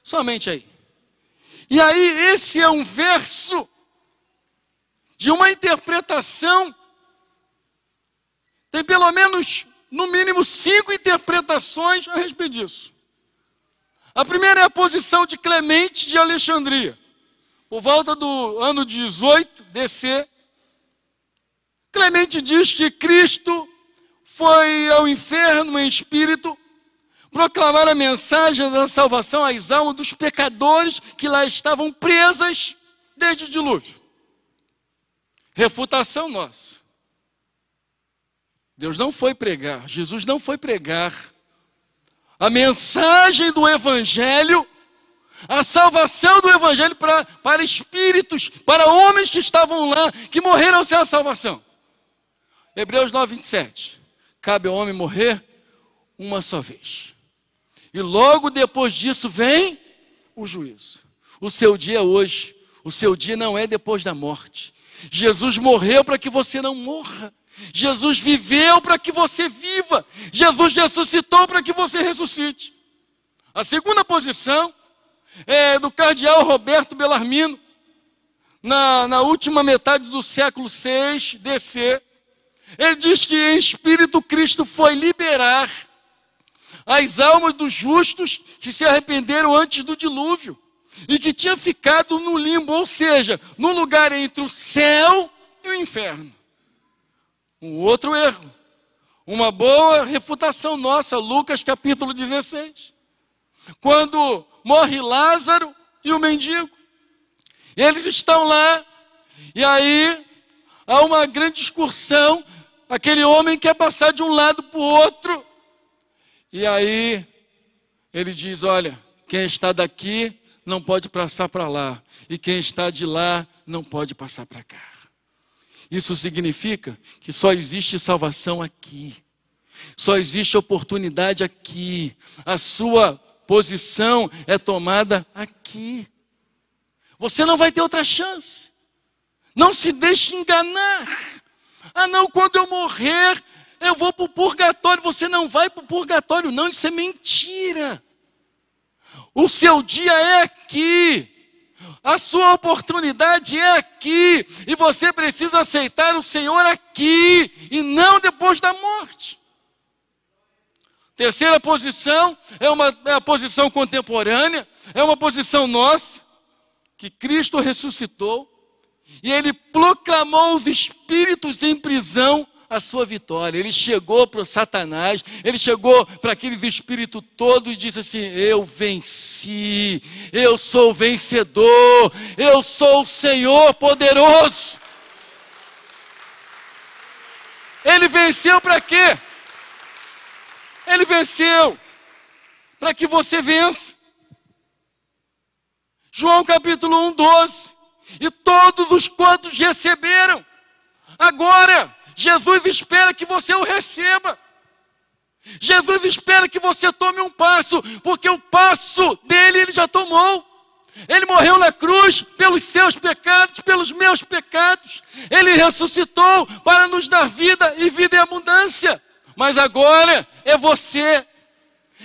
Somente aí. E aí, esse é um verso de uma interpretação. Tem pelo menos, no mínimo, 5 interpretações a respeito disso. A primeira é a posição de Clemente de Alexandria. Por volta do ano 18 DC, Clemente diz que Cristo foi ao inferno em espírito proclamar a mensagem da salvação às almas dos pecadores que lá estavam presas desde o dilúvio. Refutação nossa. Deus não foi pregar, Jesus não foi pregar a mensagem do Evangelho, a salvação do Evangelho para espíritos, para homens que estavam lá, que morreram sem a salvação. Hebreus 9, 27. Cabe ao homem morrer uma só vez. E logo depois disso vem o juízo. O seu dia é hoje. O seu dia não é depois da morte. Jesus morreu para que você não morra. Jesus viveu para que você viva. Jesus ressuscitou para que você ressuscite. A segunda posição é do cardeal Roberto Bellarmino, na última metade do século VI DC. Ele diz que em espírito Cristo foi liberar as almas dos justos que se arrependeram antes do dilúvio e que tinha ficado no limbo, ou seja, no lugar entre o céu e o inferno. Um outro erro, uma boa refutação nossa, Lucas capítulo 16. Quando morre Lázaro e o mendigo, eles estão lá, e aí há uma grande discussão, aquele homem quer passar de um lado para o outro, e aí ele diz, olha, quem está daqui não pode passar para lá, e quem está de lá não pode passar para cá. Isso significa que só existe salvação aqui. Só existe oportunidade aqui. A sua posição é tomada aqui. Você não vai ter outra chance. Não se deixe enganar. Ah não, quando eu morrer, eu vou para o purgatório. Você não vai para o purgatório não, isso é mentira. O seu dia é aqui. A sua oportunidade é aqui, e você precisa aceitar o Senhor aqui, e não depois da morte. Terceira posição, é a posição contemporânea, é uma posição nossa, que Cristo ressuscitou, e Ele proclamou os espíritos em prisão a sua vitória. Ele chegou para o Satanás, ele chegou para aqueles espíritos todos e disse assim, eu venci, eu sou o vencedor, eu sou o Senhor poderoso. Ele venceu para quê? Ele venceu para que você vença. João capítulo 1, 12. E todos os quantos receberam, agora Jesus espera que você o receba. Jesus espera que você tome um passo, porque o passo dele ele já tomou. Ele morreu na cruz pelos seus pecados, pelos meus pecados. Ele ressuscitou para nos dar vida e vida em abundância. Mas agora é você.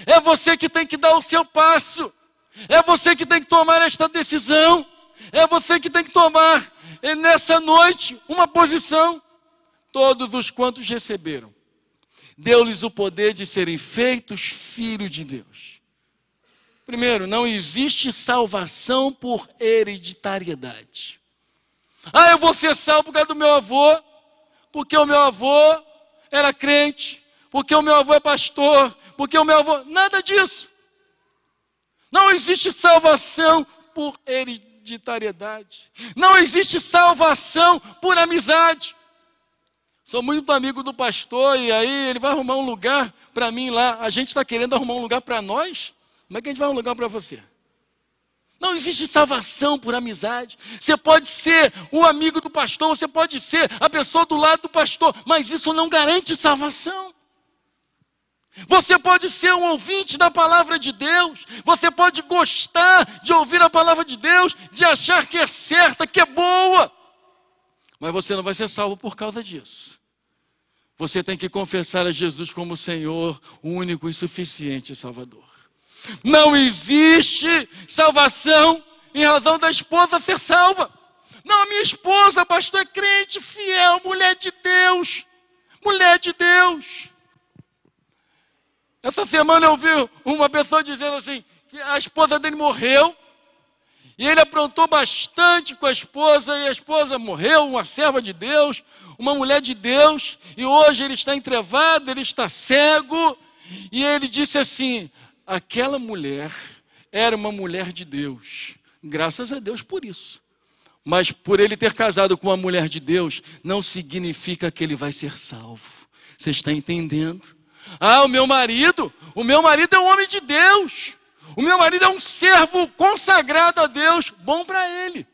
É você que tem que dar o seu passo. É você que tem que tomar esta decisão. É você que tem que tomar nessa noite uma posição. Todos os quantos receberam, deu-lhes o poder de serem feitos filhos de Deus. Primeiro, não existe salvação por hereditariedade. Eu vou ser salvo por causa do meu avô, porque o meu avô era crente, porque o meu avô é pastor, porque o meu avô... Nada disso. Não existe salvação por hereditariedade. Não existe salvação por amizade. Sou muito amigo do pastor e aí ele vai arrumar um lugar para mim lá. A gente está querendo arrumar um lugar para nós. Como é que a gente vai arrumar um lugar para você? Não existe salvação por amizade. Você pode ser um amigo do pastor, você pode ser a pessoa do lado do pastor, mas isso não garante salvação. Você pode ser um ouvinte da palavra de Deus, você pode gostar de ouvir a palavra de Deus, de achar que é certa, que é boa, mas você não vai ser salvo por causa disso. Você tem que confessar a Jesus como Senhor, único e suficiente Salvador. Não existe salvação em razão da esposa ser salva. Não, minha esposa, pastor, é crente, fiel, mulher de Deus. Mulher de Deus. Essa semana eu ouvi uma pessoa dizendo assim, que a esposa dele morreu, e ele aprontou bastante com a esposa, e a esposa morreu, uma serva de Deus, uma mulher de Deus, e hoje ele está entrevado, ele está cego, e ele disse assim, aquela mulher era uma mulher de Deus, graças a Deus por isso. Mas por ele ter casado com uma mulher de Deus, não significa que ele vai ser salvo. Você está entendendo? O meu marido é um homem de Deus. O meu marido é um servo consagrado a Deus, bom para ele.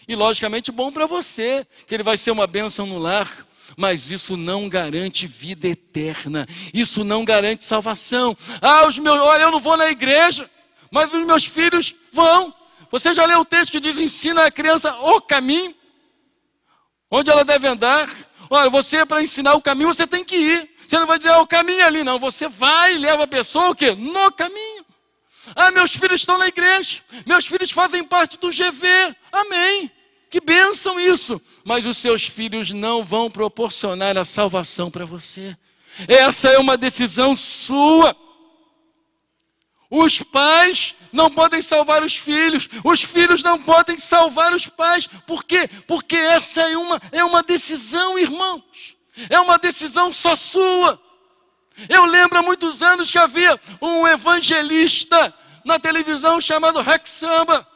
E logicamente bom para você, que ele vai ser uma bênção no lar. Mas isso não garante vida eterna. Isso não garante salvação. Olha, eu não vou na igreja, mas os meus filhos vão. Você já leu o texto que diz, ensina a criança o caminho, onde ela deve andar. Olha, você para ensinar o caminho, você tem que ir. Você não vai dizer, o caminho é ali, não. Você vai e leva a pessoa o quê? No caminho. Meus filhos estão na igreja. Meus filhos fazem parte do GV. Amém. Que bênção isso. Mas os seus filhos não vão proporcionar a salvação para você. Essa é uma decisão sua. Os pais não podem salvar os filhos não podem salvar os pais. Por quê? Porque essa é uma decisão, irmãos. É uma decisão só sua. Eu lembro há muitos anos que havia um evangelista na televisão chamado Rex Samba.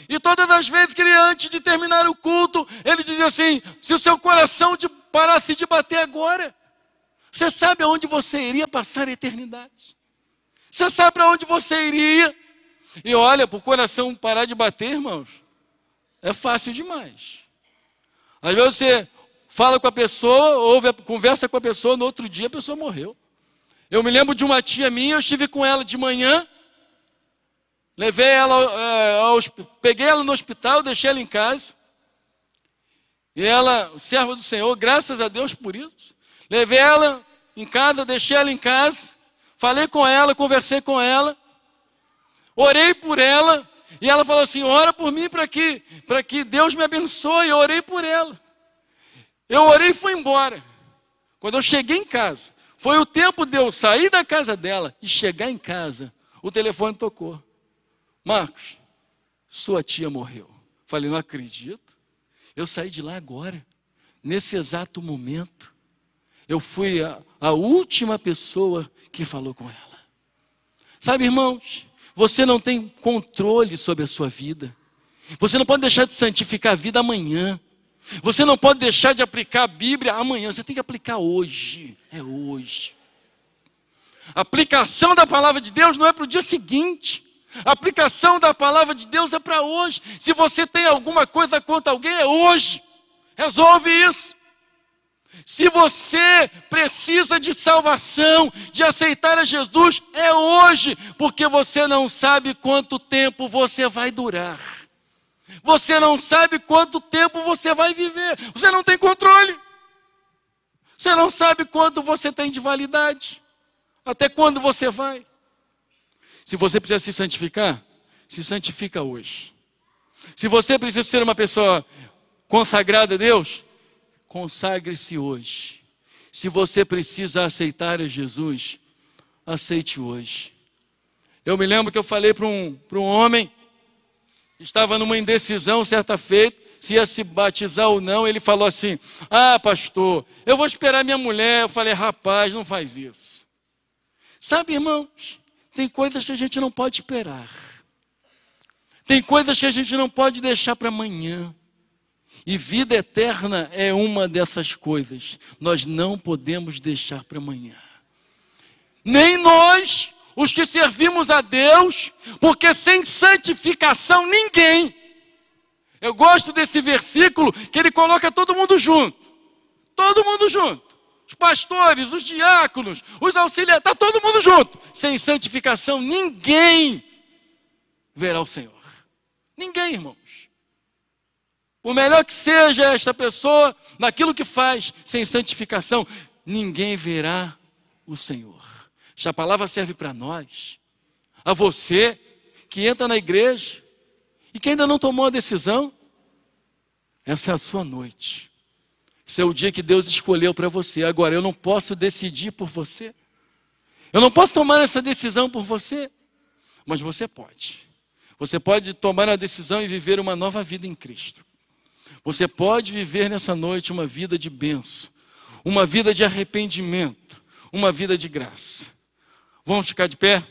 E todas as vezes que ele, antes de terminar o culto, ele dizia assim, se o seu coração parasse de bater agora, você sabe aonde você iria passar a eternidade? Você sabe para onde você iria? E olha, para o coração parar de bater, irmãos, é fácil demais. Às vezes você fala com a pessoa, conversa com a pessoa, no outro dia a pessoa morreu. Eu me lembro de uma tia minha, eu estive com ela de manhã, levei ela, peguei ela no hospital, deixei ela em casa. E ela, serva do Senhor, graças a Deus por isso. Levei ela em casa, deixei ela em casa, falei com ela, conversei com ela, orei por ela, e ela falou assim, ora por mim para que Deus me abençoe. Eu orei por ela. Eu orei e fui embora. Quando eu cheguei em casa, foi o tempo de eu sair da casa dela e chegar em casa, o telefone tocou. Marcos, sua tia morreu. Falei, não acredito. Eu saí de lá agora, nesse exato momento. Eu fui a última pessoa que falou com ela. Sabe, irmãos, você não tem controle sobre a sua vida. Você não pode deixar de santificar a vida amanhã. Você não pode deixar de aplicar a Bíblia amanhã. Você tem que aplicar hoje. É hoje. A aplicação da palavra de Deus não é para o dia seguinte. A aplicação da palavra de Deus é para hoje. Se você tem alguma coisa contra alguém, é hoje. Resolve isso. Se você precisa de salvação, de aceitar a Jesus, é hoje. Porque você não sabe quanto tempo você vai durar. Você não sabe quanto tempo você vai viver. Você não tem controle. Você não sabe quanto você tem de validade. Até quando você vai. Se você precisa se santificar, se santifica hoje. Se você precisa ser uma pessoa consagrada a Deus, consagre-se hoje. Se você precisa aceitar a Jesus, aceite hoje. Eu me lembro que eu falei para um homem, estava numa indecisão certa feita, se ia se batizar ou não. Ele falou assim: pastor, eu vou esperar minha mulher. Eu falei: rapaz, não faz isso. Sabe, irmãos, tem coisas que a gente não pode esperar. Tem coisas que a gente não pode deixar para amanhã. E vida eterna é uma dessas coisas. Nós não podemos deixar para amanhã. Nem nós, os que servimos a Deus, porque sem santificação ninguém. Eu gosto desse versículo que ele coloca todo mundo junto. Todo mundo junto. Os pastores, os diáconos, os auxiliares, está todo mundo junto. Sem santificação ninguém verá o Senhor. Ninguém, irmãos. Por melhor que seja esta pessoa, naquilo que faz, sem santificação, ninguém verá o Senhor. Esta palavra serve para nós, a você que entra na igreja e que ainda não tomou a decisão. Essa é a sua noite. Esse é o dia que Deus escolheu para você. Agora, eu não posso decidir por você. Eu não posso tomar essa decisão por você. Mas você pode. Você pode tomar a decisão e viver uma nova vida em Cristo. Você pode viver nessa noite uma vida de bênção, uma vida de arrependimento, uma vida de graça. Vamos ficar de pé?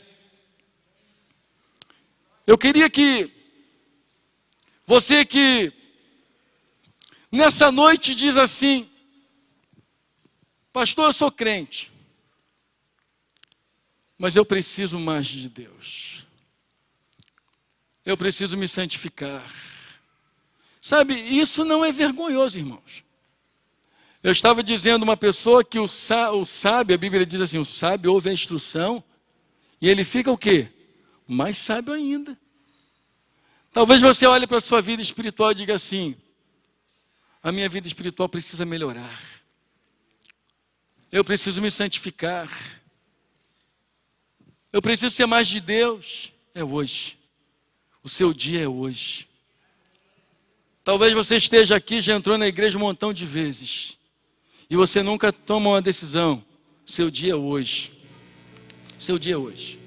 Eu queria que você que nessa noite diz assim: pastor, eu sou crente, mas eu preciso mais de Deus. Eu preciso me santificar. Sabe, isso não é vergonhoso, irmãos. Eu estava dizendo a uma pessoa que o sábio, a Bíblia diz assim, o sábio ouve a instrução e ele fica o quê? Mais sábio ainda. Talvez você olhe para a sua vida espiritual e diga assim: a minha vida espiritual precisa melhorar. Eu preciso me santificar. Eu preciso ser mais de Deus. É hoje. O seu dia é hoje. Talvez você esteja aqui, já entrou na igreja um montão de vezes, e você nunca toma uma decisão. Seu dia é hoje. Seu dia é hoje.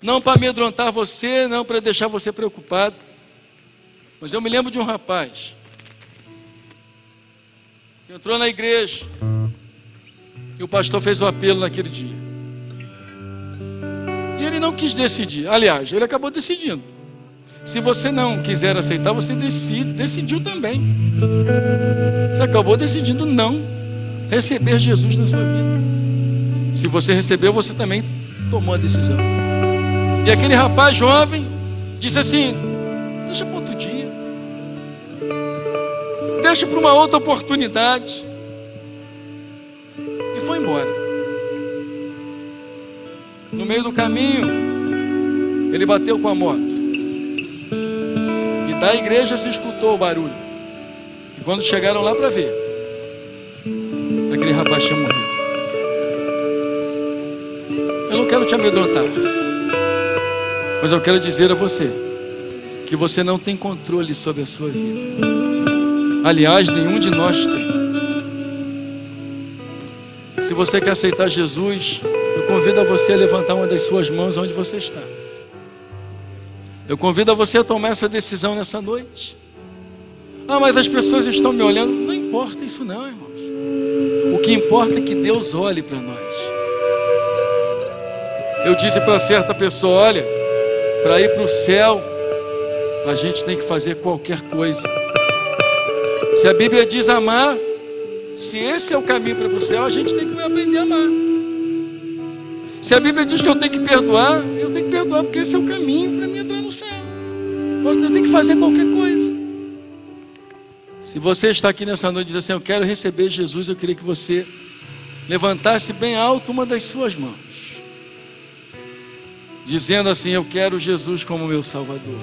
Não para amedrontar você, não para deixar você preocupado. Mas eu me lembro de um rapaz que entrou na igreja e o pastor fez o apelo naquele dia. E ele não quis decidir. Aliás, ele acabou decidindo. Se você não quiser aceitar, você decidiu também. Você acabou decidindo não receber Jesus na sua vida. Se você recebeu, você também tomou a decisão. E aquele rapaz jovem disse assim: deixa para outro dia, deixa para uma outra oportunidade. E foi embora. No meio do caminho, ele bateu com a moto. Da igreja se escutou o barulho. E quando chegaram lá para ver, aquele rapaz tinha morrido. Eu não quero te amedrontar, mas eu quero dizer a você que você não tem controle sobre a sua vida. Aliás, nenhum de nós tem. Se você quer aceitar Jesus, eu convido a você a levantar uma das suas mãos onde você está. Eu convido a você a tomar essa decisão nessa noite. Mas as pessoas estão me olhando. Não importa isso não, irmãos. O que importa é que Deus olhe para nós. Eu disse para certa pessoa: olha, para ir para o céu, a gente tem que fazer qualquer coisa. Se a Bíblia diz amar, se esse é o caminho para ir para o céu, a gente tem que aprender a amar. Se a Bíblia diz que eu tenho que perdoar, eu tenho que perdoar, porque esse é o caminho para mim entrar no céu. Eu tenho que fazer qualquer coisa. Se você está aqui nessa noite e diz assim: eu quero receber Jesus, eu queria que você levantasse bem alto uma das suas mãos, dizendo assim: eu quero Jesus como meu Salvador.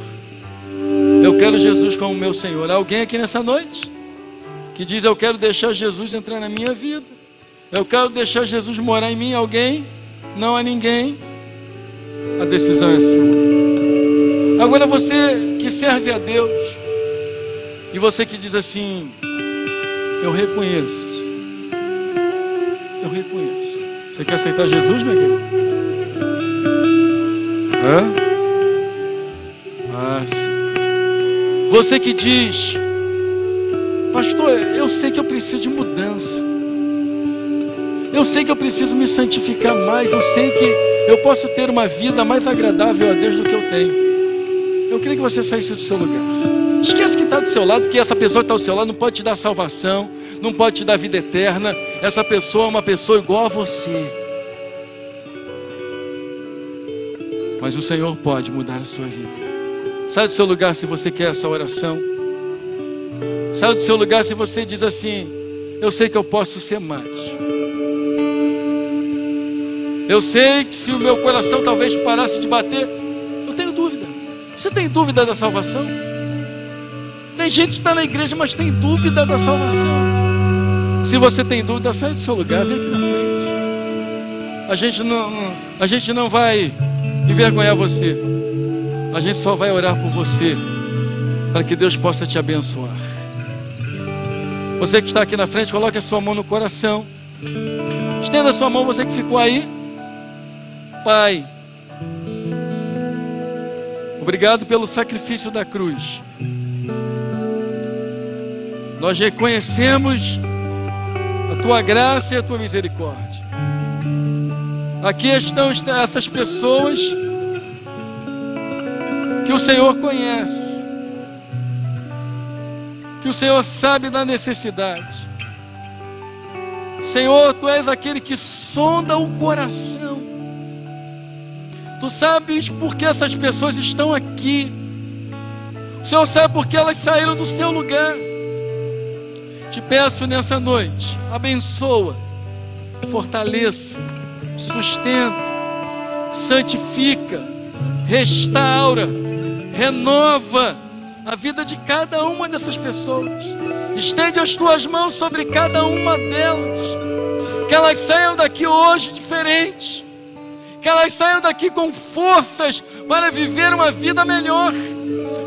Eu quero Jesus como meu Senhor. Há alguém aqui nessa noite que diz: eu quero deixar Jesus entrar na minha vida. Eu quero deixar Jesus morar em mim. Alguém? Não há ninguém. A decisão é sua. Agora você que serve a Deus, e você que diz assim: eu reconheço. Eu reconheço. Você quer aceitar Jesus, meu querido? Hã? Ah, sim. Você que diz: pastor, eu sei que eu preciso de mudança. Eu sei que eu preciso me santificar mais. Eu sei que eu posso ter uma vida mais agradável a Deus do que eu tenho. Eu queria que você saísse do seu lugar. Esquece que está do seu lado, que essa pessoa que está do seu lado não pode te dar salvação, não pode te dar vida eterna. Essa pessoa é uma pessoa igual a você. Mas o Senhor pode mudar a sua vida. Sai do seu lugar se você quer essa oração. Sai do seu lugar se você diz assim: eu sei que eu posso ser mais. Eu sei que se o meu coração talvez parasse de bater, eu tenho dúvida. Você tem dúvida da salvação? Tem gente que está na igreja, mas tem dúvida da salvação. Se você tem dúvida, sai do seu lugar, vem aqui na frente. A gente não vai envergonhar você. A gente só vai orar por você, para que Deus possa te abençoar. Você que está aqui na frente, coloque a sua mão no coração. Estenda a sua mão, você que ficou aí. Pai, obrigado pelo sacrifício da cruz. Nós reconhecemos a Tua graça e a Tua misericórdia. Aqui estão essas pessoas que o Senhor conhece, que o Senhor sabe da necessidade. Senhor, Tu és aquele que sonda o coração. Tu sabes por que essas pessoas estão aqui. O Senhor sabe por que elas saíram do seu lugar. Te peço nessa noite, abençoa, fortaleça, sustenta, santifica, restaura, renova a vida de cada uma dessas pessoas. Estende as tuas mãos sobre cada uma delas. Que elas saiam daqui hoje diferentes. Que elas saiam daqui com forças para viver uma vida melhor,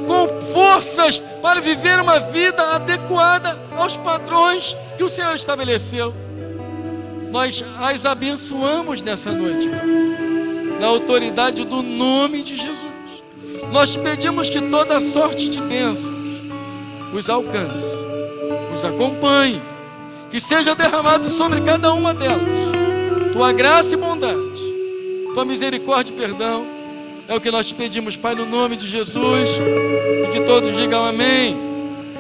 com forças para viver uma vida adequada aos padrões que o Senhor estabeleceu. Nós as abençoamos nessa noite, na autoridade do nome de Jesus. Nós pedimos que toda sorte de bênçãos os alcance, os acompanhe, que seja derramado sobre cada uma delas Tua graça e bondade, Tua misericórdia e perdão. É o que nós te pedimos, Pai, no nome de Jesus. E que todos digam amém.